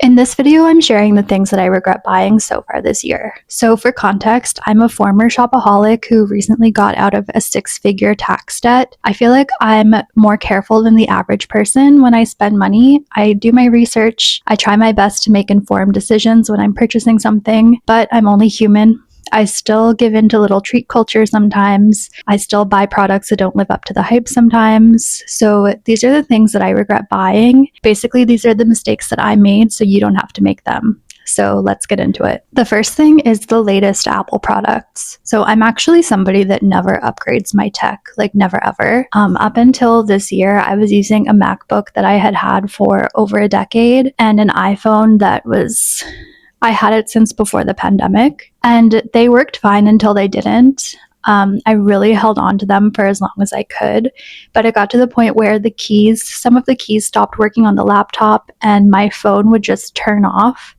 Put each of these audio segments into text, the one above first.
In this video, I'm sharing the things that I regret buying so far this year. So for context, I'm a former shopaholic who recently got out of a 6-figure tax debt. I feel like I'm more careful than the average person when I spend money. I do my research. I try my best to make informed decisions when I'm purchasing something, but I'm only human. I still give in to little treat culture sometimes. I still buy products that don't live up to the hype sometimes. So these are the things that I regret buying. Basically, these are the mistakes that I made so you don't have to make them. So let's get into it. The first thing is the latest Apple products. So I'm actually somebody that never upgrades my tech, like never ever. Up until this year, I was using a MacBook that I had had for over a decade and an iPhone that was... I had it since before the pandemic, and they worked fine until they didn't. I really held on to them for as long as I could, but it got to the point where some of the keys stopped working on the laptop, and my phone would just turn off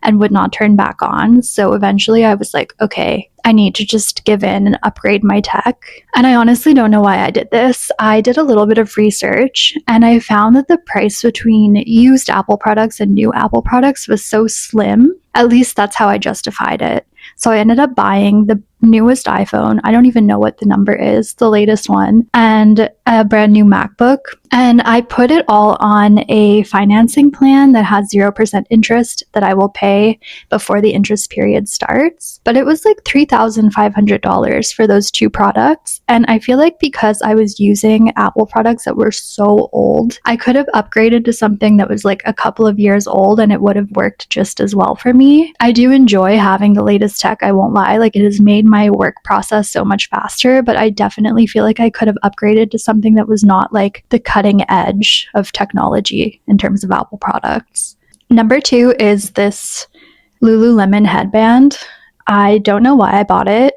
and would not turn back on. So eventually I was like, okay, I need to just give in and upgrade my tech. And I honestly don't know why I did this. I did a little bit of research and I found that the price between used Apple products and new Apple products was so slim. At least that's how I justified it. So I ended up buying the newest iPhone. I don't even know what the number is, the latest one, and a brand new MacBook. And I put it all on a financing plan that has 0% interest that I will pay before the interest period starts. But it was like $3,500 for those two products. And I feel like because I was using Apple products that were so old, I could have upgraded to something that was like a couple of years old and it would have worked just as well for me. I do enjoy having the latest tech, I won't lie. Like, it has made my work process so much faster, but I definitely feel like I could have upgraded to something that was not like the cutting edge of technology in terms of Apple products. Number 2 is this Lululemon headband. I don't know why I bought it.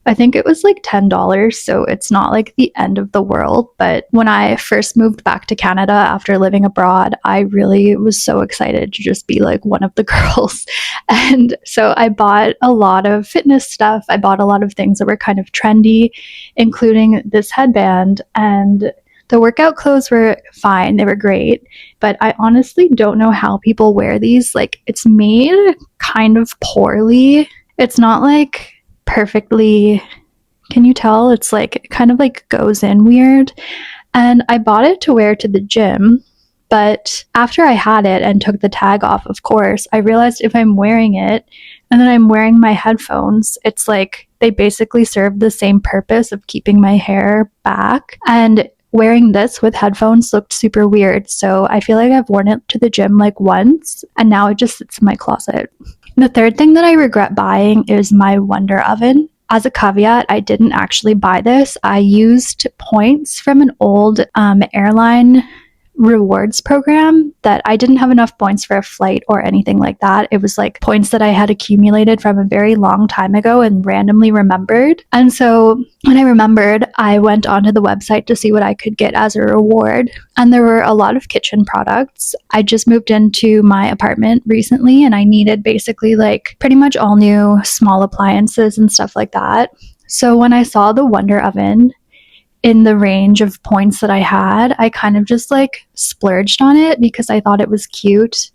I think it was like $10, so it's not like the end of the world. But when I first moved back to Canada after living abroad, I really was so excited to just be like one of the girls. And so I bought a lot of fitness stuff. I bought a lot of things that were kind of trendy, including this headband. And the workout clothes were fine. They were great. But I honestly don't know how people wear these. Like, it's made kind of poorly. It's not like perfectly, can you tell? It's like, it kind of like goes in weird. And I bought it to wear to the gym, but after I had it and took the tag off, of course, I realized if I'm wearing it and then I'm wearing my headphones, it's like they basically serve the same purpose of keeping my hair back. And wearing this with headphones looked super weird. So I feel like I've worn it to the gym like once and now it just sits in my closet. The third thing that I regret buying is my Wonder Oven. As a caveat, I didn't actually buy this. I used points from an old airline rewards program that I didn't have enough points for a flight or anything like that. It was like points that I had accumulated from a very long time ago and randomly remembered. And so when I remembered, I went onto the website to see what I could get as a reward. And there were a lot of kitchen products. I just moved into my apartment recently and I needed basically like pretty much all new small appliances and stuff like that. So when I saw the Wonder Oven in the range of points that I had, I kind of just like splurged on it because I thought it was cute.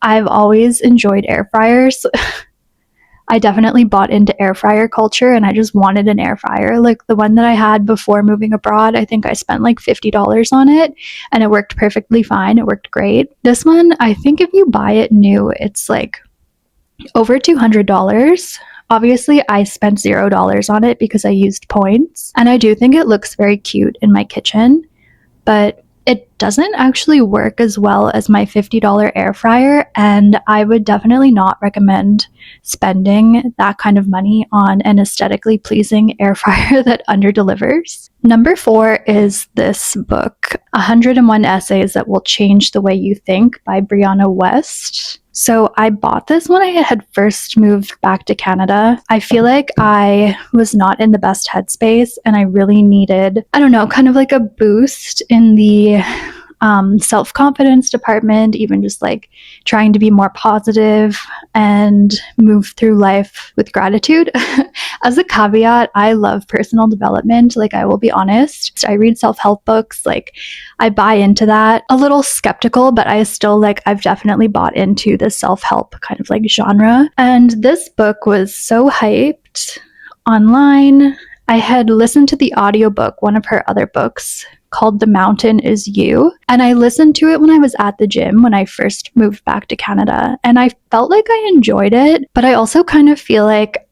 I've always enjoyed air fryers. I definitely bought into air fryer culture and I just wanted an air fryer. Like the one that I had before moving abroad, I think I spent like $50 on it and it worked perfectly fine. It worked great. This one, I think if you buy it new, it's like over $200. Obviously, I spent $0 on it because I used points, and I do think it looks very cute in my kitchen, but it doesn't actually work as well as my $50 air fryer, and I would definitely not recommend spending that kind of money on an aesthetically pleasing air fryer that underdelivers. Number 4 is this book, 101 Essays That Will Change the Way You Think by Brianna West. So I bought this when I had first moved back to Canada. I feel like I was not in the best headspace and I really needed, I don't know, kind of like a boost in the self-confidence department, even just like trying to be more positive and move through life with gratitude. As a caveat, I love personal development. Like, I will be honest, I read self-help books. Like, I buy into that. A little skeptical, but I still I've definitely bought into the self-help kind of like genre. And this book was so hyped online. I had listened to the audiobook, one of her other books called The Mountain Is You. And I listened to it when I was at the gym when I first moved back to Canada. And I felt like I enjoyed it, but I also kind of feel like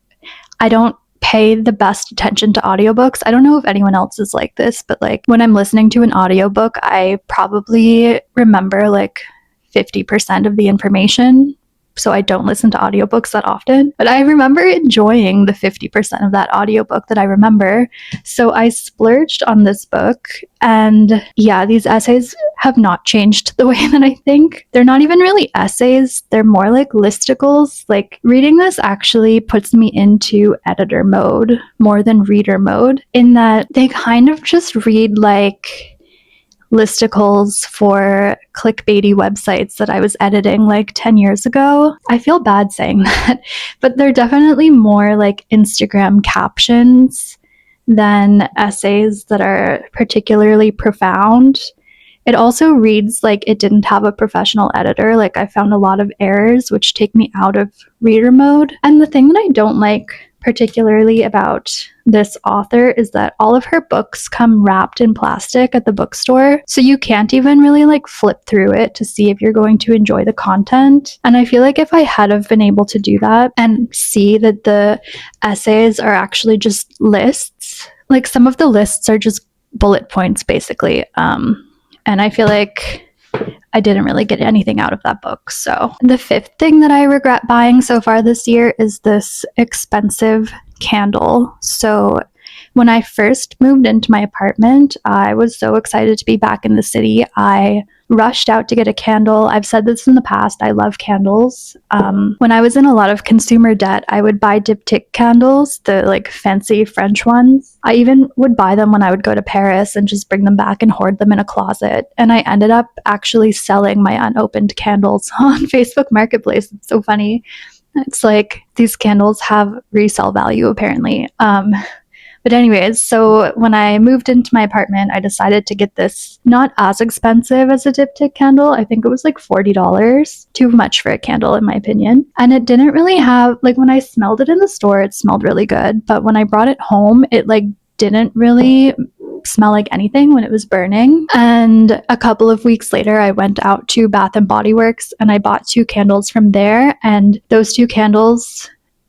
I don't pay the best attention to audiobooks. I don't know if anyone else is like this, but like when I'm listening to an audiobook, I probably remember like 50% of the information. So I don't listen to audiobooks that often, but I remember enjoying the 50% of that audiobook that I remember. So I splurged on this book, and yeah, these essays have not changed the way that I think. They're not even really essays, they're more like listicles. Like, reading this actually puts me into editor mode more than reader mode, in that they kind of just read like listicles for clickbaity websites that I was editing like 10 years ago. I feel bad saying that, but they're definitely more like Instagram captions than essays that are particularly profound. It also reads like it didn't have a professional editor. Like, I found a lot of errors which take me out of reader mode. And the thing that I don't like particularly about this author is that all of her books come wrapped in plastic at the bookstore, so you can't even really like flip through it to see if you're going to enjoy the content. And I feel like if I had have been able to do that and see that the essays are actually just lists, like some of the lists are just bullet points basically, and I feel like I didn't really get anything out of that book. So the fifth thing that I regret buying so far this year is this expensive candle. So when I first moved into my apartment, I was so excited to be back in the city. I rushed out to get a candle. I've said this in the past, I love candles. When I was in a lot of consumer debt, I would buy diptyque candles, the like fancy French ones. I even would buy them when I would go to Paris and just bring them back and hoard them in a closet. And I ended up actually selling my unopened candles on Facebook Marketplace. It's so funny. It's like these candles have resale value apparently. But anyways, so when I moved into my apartment, I decided to get this not as expensive as a diptyque candle. I think it was like $40. Too much for a candle in my opinion. And it didn't really have, like when I smelled it in the store, it smelled really good. But when I brought it home, it like didn't really smell like anything when it was burning. And a couple of weeks later, I went out to Bath and Body Works and I bought 2 candles from there. And those 2 candles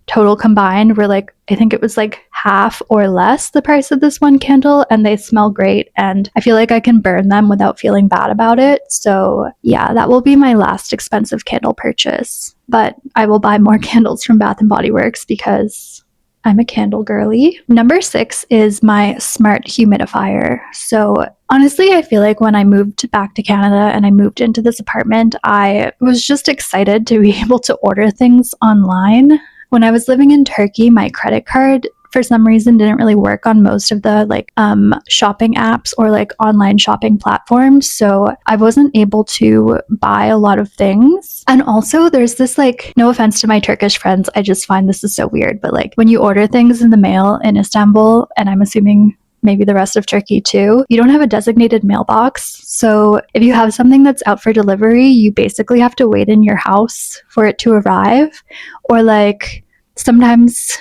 total combined were like, I think it was like half or less the price of this one candle, and they smell great, and I feel like I can burn them without feeling bad about it. So yeah, that will be my last expensive candle purchase, but I will buy more candles from Bath and Body Works because I'm a candle girly. Number 6 is my smart humidifier. So honestly, I feel like when I moved back to Canada and I moved into this apartment, I was just excited to be able to order things online. When I was living in Turkey, my credit card for some reason didn't really work on most of the shopping apps or like online shopping platforms, so I wasn't able to buy a lot of things. And also there's this, like, no offense to my Turkish friends, I just find this is so weird, but like when you order things in the mail in Istanbul, and I'm assuming maybe the rest of Turkey too, you don't have a designated mailbox. So if you have something that's out for delivery, you basically have to wait in your house for it to arrive. Or like sometimes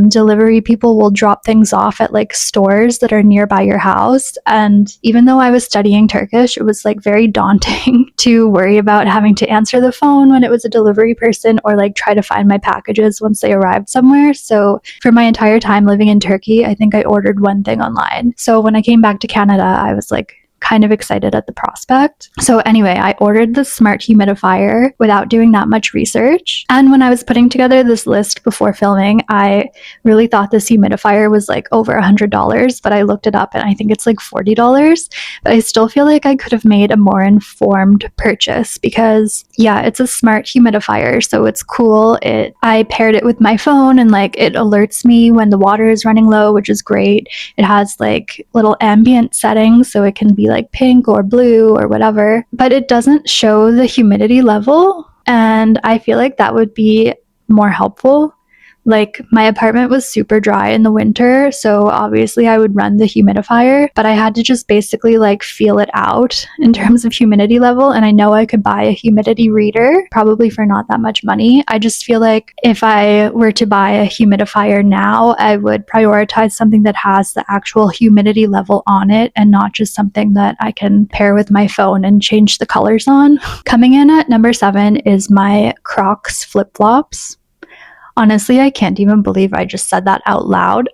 delivery people will drop things off at like stores that are nearby your house. And even though I was studying Turkish, it was like very daunting to worry about having to answer the phone when it was a delivery person, or like try to find my packages once they arrived somewhere. So for my entire time living in Turkey, I think I ordered one thing online. So when I came back to Canada, I was like kind of excited at the prospect. So anyway, I ordered the smart humidifier without doing that much research. And when I was putting together this list before filming, I really thought this humidifier was like over $100, but I looked it up and I think it's like $40. But I still feel like I could have made a more informed purchase because yeah, it's a smart humidifier, so it's cool. I paired it with my phone and like it alerts me when the water is running low, which is great. It has like little ambient settings, so it can be like pink or blue or whatever, but it doesn't show the humidity level. And I feel like that would be more helpful. Like, my apartment was super dry in the winter, so obviously I would run the humidifier, but I had to just basically like feel it out in terms of humidity level. And I know I could buy a humidity reader, probably for not that much money. I just feel like if I were to buy a humidifier now, I would prioritize something that has the actual humidity level on it and not just something that I can pair with my phone and change the colors on. Coming in at number 7 is my Crocs flip-flops. Honestly, I can't even believe I just said that out loud.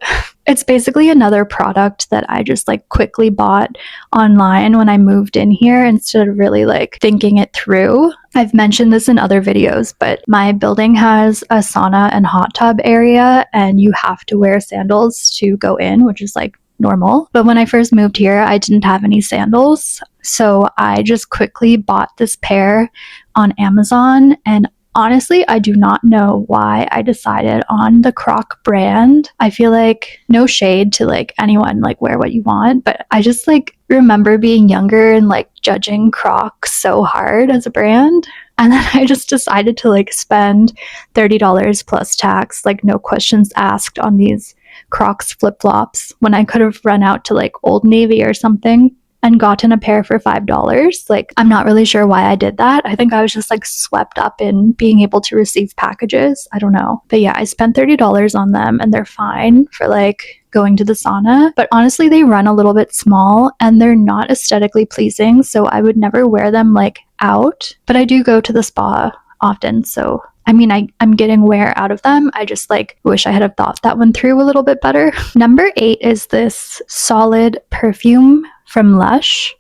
It's basically another product that I just like quickly bought online when I moved in here instead of really like thinking it through. I've mentioned this in other videos, but my building has a sauna and hot tub area, and you have to wear sandals to go in, which is like normal. But when I first moved here, I didn't have any sandals. So I just quickly bought this pair on Amazon, and honestly, I do not know why I decided on the Croc brand. I feel like, no shade to like anyone, like wear what you want, but I just like remember being younger and like judging Croc so hard as a brand. And then I just decided to like spend $30 plus tax, like no questions asked, on these Crocs flip-flops when I could have run out to like Old Navy or something and gotten a pair for $5. Like, I'm not really sure why I did that. I think I was just like swept up in being able to receive packages. I don't know. But yeah, I spent $30 on them, and they're fine for like going to the sauna. But honestly, they run a little bit small and they're not aesthetically pleasing. So I would never wear them like out. But I do go to the spa often. So I mean, I'm getting wear out of them. I just like wish I had have thought that one through a little bit better. Number 8 is this solid perfume from Lush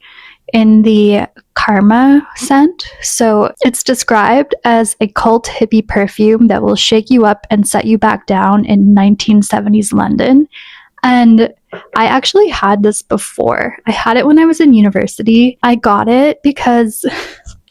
in the Karma scent. So it's described as a cult hippie perfume that will shake you up and set you back down in 1970s London. And I actually had this before. I had it when I was in university. I got it because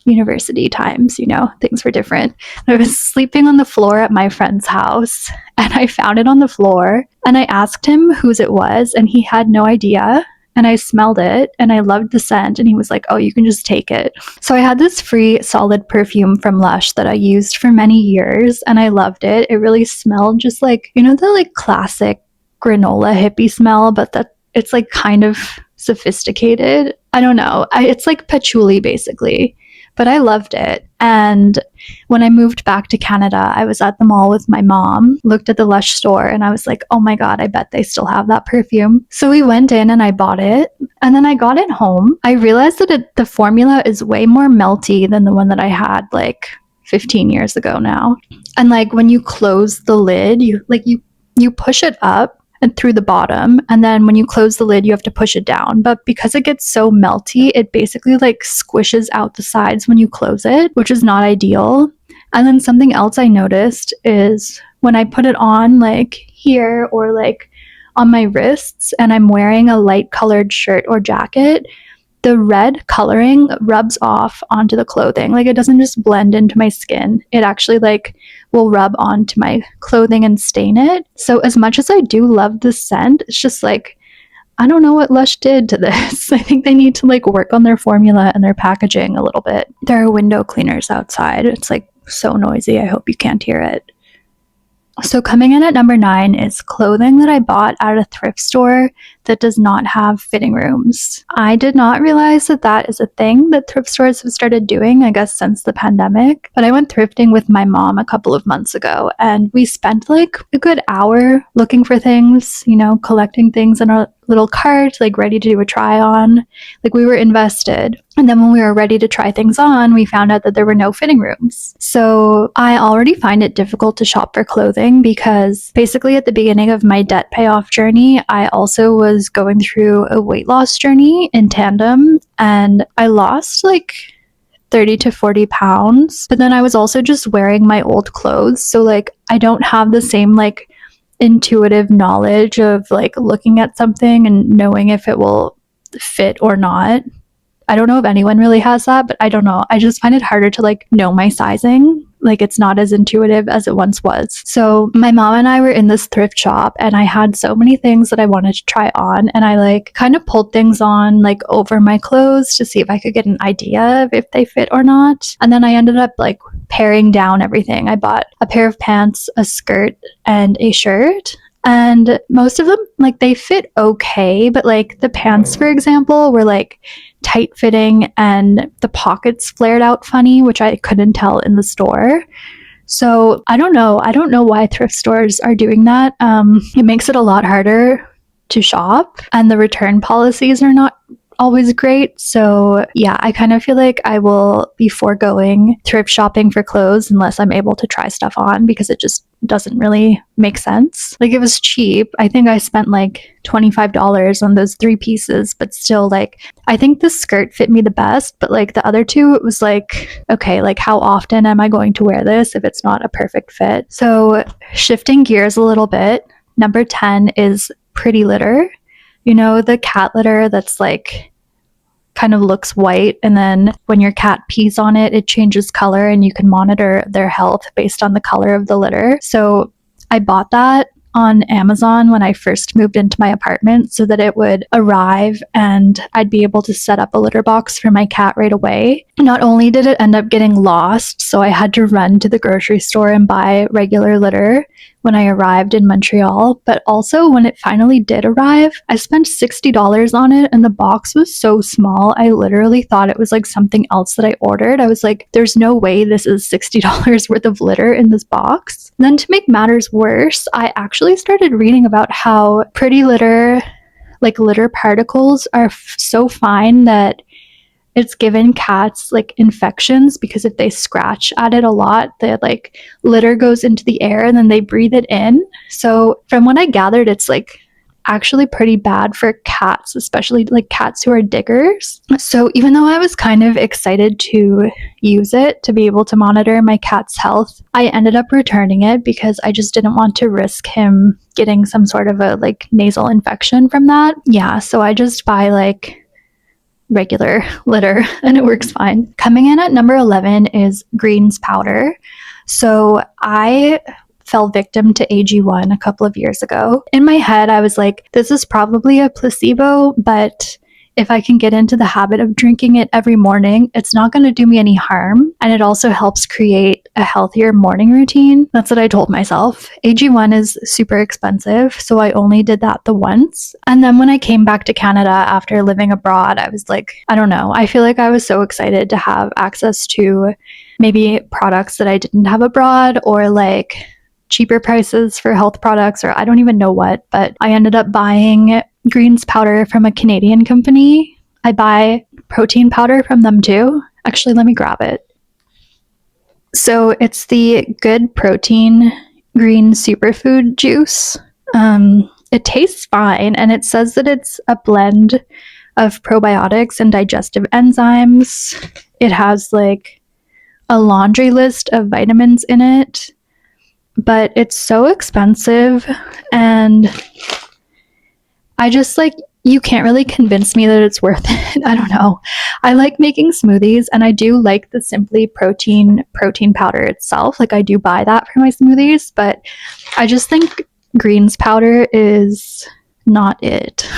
university times, you know, things were different. I was sleeping on the floor at my friend's house and I found it on the floor, and I asked him whose it was, and he had no idea. And I smelled it and I loved the scent, and he was like, oh, you can just take it. So I had this free solid perfume from Lush that I used for many years, and I loved it. It really smelled just like, you know, the like classic granola hippie smell, but that it's like kind of sophisticated. I don't know. It's like patchouli basically. But I loved it. And when I moved back to Canada, I was at the mall with my mom, looked at the Lush store, and I was like, oh my God, I bet they still have that perfume. So we went in and I bought it. And then I got it home. I realized that the formula is way more melty than the one that I had like 15 years ago now. And like when you close the lid, you push it up and through the bottom, and then when you close the lid you have to push it down, but because it gets so melty, it basically like squishes out the sides when you close it, which is not ideal. And then something else I noticed is when I put it on like here or like on my wrists and I'm wearing a light colored shirt or jacket, the red coloring rubs off onto the clothing. Like, it doesn't just blend into my skin. It actually like will rub onto my clothing and stain it. So as much as I do love the scent, it's just like, I don't know what Lush did to this. I think they need to like work on their formula and their packaging a little bit. There are window cleaners outside. It's like so noisy. I hope you can't hear it. So coming in at number 9 is clothing that I bought at a thrift store that does not have fitting rooms. I did not realize that that is a thing that thrift stores have started doing, I guess, since the pandemic. But I went thrifting with my mom a couple of months ago, and we spent like a good hour looking for things, you know, collecting things in our little cart, like ready to do a try on. Like, we were invested. And then when we were ready to try things on, we found out that there were no fitting rooms. So I already find it difficult to shop for clothing because basically at the beginning of my debt payoff journey, I also was going through a weight loss journey in tandem, and I lost like 30 to 40 pounds. But then I was also just wearing my old clothes. So like I don't have the same like intuitive knowledge of like looking at something and knowing if it will fit or not. I don't know if anyone really has that, but I don't know. I just find it harder to like know my sizing. Like, it's not as intuitive as it once was. So my mom and I were in this thrift shop, and I had so many things that I wanted to try on, and I like kind of pulled things on like over my clothes to see if I could get an idea of if they fit or not. And then I ended up like paring down everything. I bought a pair of pants, a skirt, and a shirt. And most of them, like, they fit okay, but like the pants, for example, were like tight fitting and the pockets flared out funny, which I couldn't tell in the store. So I don't know. I don't know why thrift stores are doing that. It makes it a lot harder to shop, and the return policies are not always great. So yeah, I kind of feel like I will be foregoing thrift shopping for clothes unless I'm able to try stuff on, because it just doesn't really make sense. Like, it was cheap. I think I spent like $25 on those 3 pieces, but still, like, I think the skirt fit me the best, but like the other two, it was like, okay, like how often am I going to wear this if it's not a perfect fit? So shifting gears a little bit, number 10 is pretty litter. You know, the cat litter that's like kind of looks white, and then when your cat pees on it, it changes color, and you can monitor their health based on the color of the litter. So I bought that on Amazon when I first moved into my apartment so that it would arrive and I'd be able to set up a litter box for my cat right away. Not only did it end up getting lost, so I had to run to the grocery store and buy regular litter when I arrived in Montreal, but also when it finally did arrive, I spent $60 on it, and the box was so small, I literally thought it was like something else that I ordered. I was like, there's no way this is $60 worth of litter in this box. And then to make matters worse, I actually started reading about how pretty litter, like litter particles, are so fine that it's given cats like infections, because if they scratch at it a lot, the like litter goes into the air and then they breathe it in. So from what I gathered, it's like actually pretty bad for cats, especially like cats who are diggers. So even though I was kind of excited to use it to be able to monitor my cat's health, I ended up returning it because I just didn't want to risk him getting some sort of a like nasal infection from that. Yeah, so I just buy like regular litter and it works fine. Coming in at number 11 is greens powder. So I fell victim to AG1 a couple of years ago. In my head, I was like, this is probably a placebo, but if I can get into the habit of drinking it every morning, it's not going to do me any harm. And it also helps create a healthier morning routine. That's what I told myself. AG1 is super expensive, so I only did that the once. And then when I came back to Canada after living abroad, I was like, I don't know. I feel like I was so excited to have access to maybe products that I didn't have abroad, or like cheaper prices for health products, or I don't even know what, but I ended up buying greens powder from a Canadian company. I buy protein powder from them too. Actually, let me grab it. So it's the Good Protein Green Superfood Juice. It tastes fine, and it says that it's a blend of probiotics and digestive enzymes. It has like a laundry list of vitamins in it, but it's so expensive, and I just like, you can't really convince me that it's worth it. I don't know. I like making smoothies, and I do like the Simply protein powder itself. Like, I do buy that for my smoothies, but I just think greens powder is not it.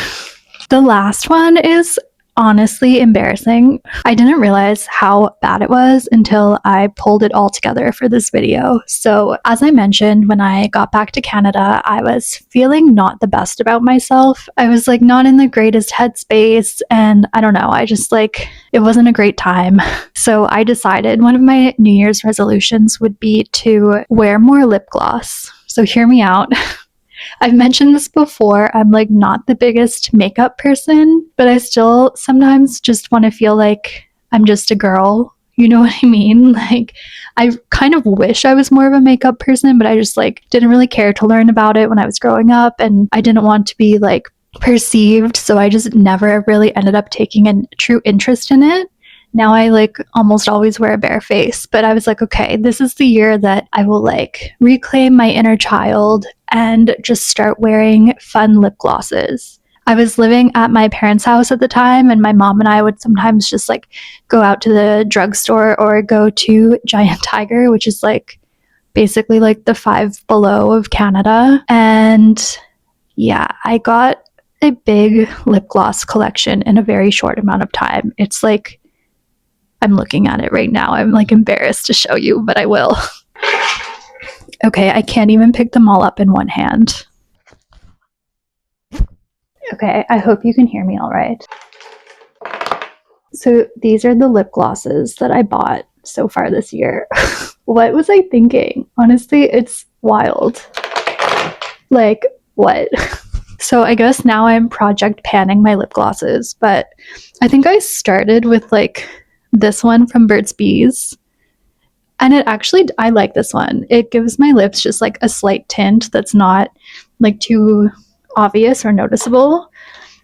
The last one is honestly embarrassing. I didn't realize how bad it was until I pulled it all together for this video. So as I mentioned, when I got back to Canada, I was feeling not the best about myself. I was like not in the greatest headspace, and I don't know, I just like, it wasn't a great time. So I decided one of my New Year's resolutions would be to wear more lip gloss. So hear me out. I've mentioned this before, I'm like not the biggest makeup person, but I still sometimes just want to feel like I'm just a girl. You know what I mean? Like, I kind of wish I was more of a makeup person, but I just like didn't really care to learn about it when I was growing up, and I didn't want to be like perceived, so I just never really ended up taking a true interest in it. Now I like almost always wear a bare face, but I was like, okay, this is the year that I will like reclaim my inner child and just start wearing fun lip glosses. I was living at my parents' house at the time, and my mom and I would sometimes just like go out to the drugstore or go to Giant Tiger, which is like basically like the Five Below of Canada. And yeah, I got a big lip gloss collection in a very short amount of time. It's like, I'm looking at it right now. I'm like embarrassed to show you, but I will. Okay, I can't even pick them all up in one hand. Okay, I hope you can hear me all right. So these are the lip glosses that I bought so far this year. What was I thinking? Honestly, it's wild. Like, what? So I guess now I'm project panning my lip glosses, but I think I started with like this one from Burt's Bees. And it actually, I like this one. It gives my lips just like a slight tint that's not like too obvious or noticeable.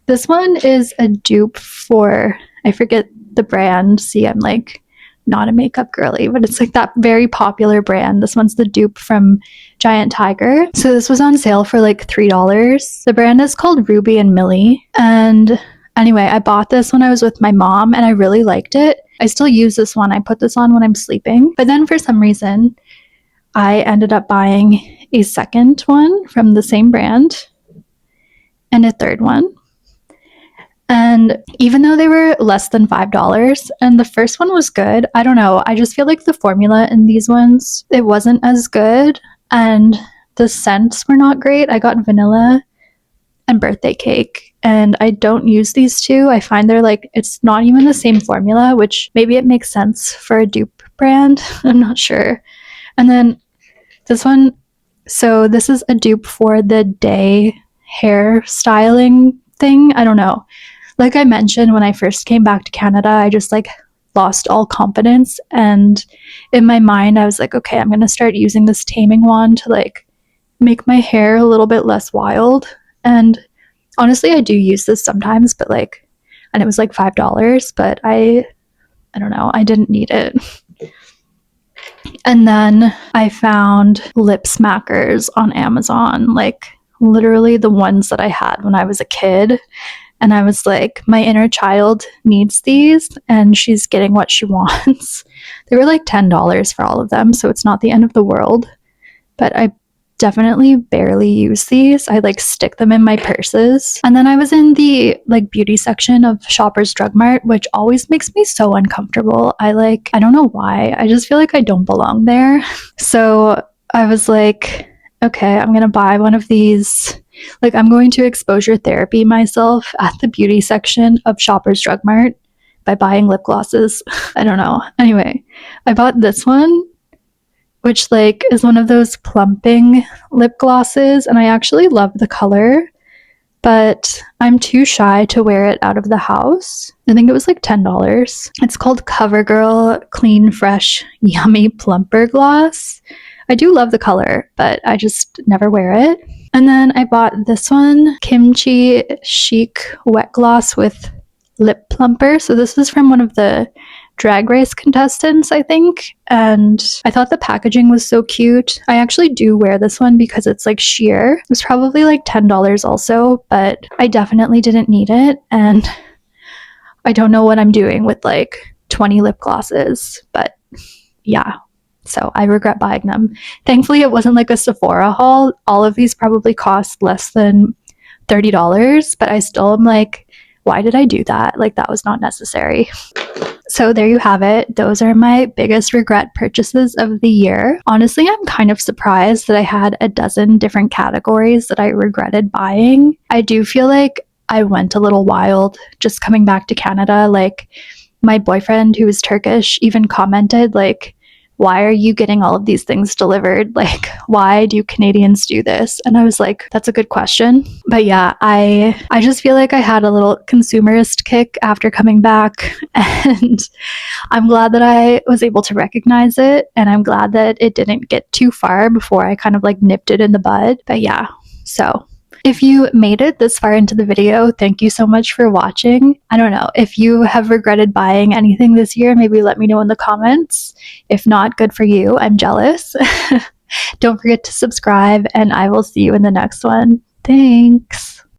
This one is a dupe for, I forget the brand. See, I'm like not a makeup girly, but it's like that very popular brand. This one's the dupe from Giant Tiger. So this was on sale for like $3. The brand is called Ruby and Millie. And anyway, I bought this when I was with my mom and I really liked it. I still use this one. I put this on when I'm sleeping. But then for some reason, I ended up buying a second one from the same brand and a third one. And even though they were less than $5 and the first one was good, I don't know, I just feel like the formula in these ones, it wasn't as good and the scents were not great. I got vanilla and birthday cake and I don't use these two. I find they're like, it's not even the same formula, which maybe it makes sense for a dupe brand. I'm not sure. And then this one, so this is a dupe for the day hair styling thing. I don't know. Like I mentioned, when I first came back to Canada, I just like lost all confidence. And in my mind, I was like, okay, I'm going to start using this taming wand to like make my hair a little bit less wild. And honestly, I do use this sometimes, but like, and it was like $5, but I don't know, I didn't need it. And then I found lip smackers on Amazon, like literally the ones that I had when I was a kid. And I was like, my inner child needs these and she's getting what she wants. They were like $10 for all of them, so it's not the end of the world. But I definitely barely use these. I like stick them in my purses. And then I was in the like beauty section of Shoppers Drug Mart, which always makes me so uncomfortable. I don't know why. I just feel like I don't belong there. So I was like, okay, I'm gonna buy one of these. Like, I'm going to exposure therapy myself at the beauty section of Shoppers Drug Mart by buying lip glosses. I don't know. Anyway, I bought this one, which like is one of those plumping lip glosses, and I actually love the color, but I'm too shy to wear it out of the house. I think it was like $10. It's called CoverGirl Clean Fresh Yummy Plumper Gloss. I do love the color, but I just never wear it. And then I bought this one, Kimchi Chic Wet Gloss with Lip Plumper. So this is from one of the Drag Race contestants, I think. And I thought the packaging was so cute. I actually do wear this one because it's like sheer. It was probably like $10 also, but I definitely didn't need it. And I don't know what I'm doing with like 20 lip glosses, but yeah. So I regret buying them. Thankfully, it wasn't like a Sephora haul. All of these probably cost less than $30, but I still am like, why did I do that? Like, that was not necessary. So there you have it. Those are my biggest regret purchases of the year. Honestly, I'm kind of surprised that I had a dozen different categories that I regretted buying. I do feel like I went a little wild just coming back to Canada. Like, my boyfriend, who is Turkish, even commented like, why are you getting all of these things delivered? Like, why do Canadians do this? And I was like, that's a good question. But yeah, I just feel like I had a little consumerist kick after coming back. And I'm glad that I was able to recognize it. And I'm glad that it didn't get too far before I kind of like nipped it in the bud. But yeah, so if you made it this far into the video, thank you so much for watching. I don't know, if you have regretted buying anything this year, maybe let me know in the comments. If not, good for you. I'm jealous. Don't forget to subscribe, and I will see you in the next one. Thanks.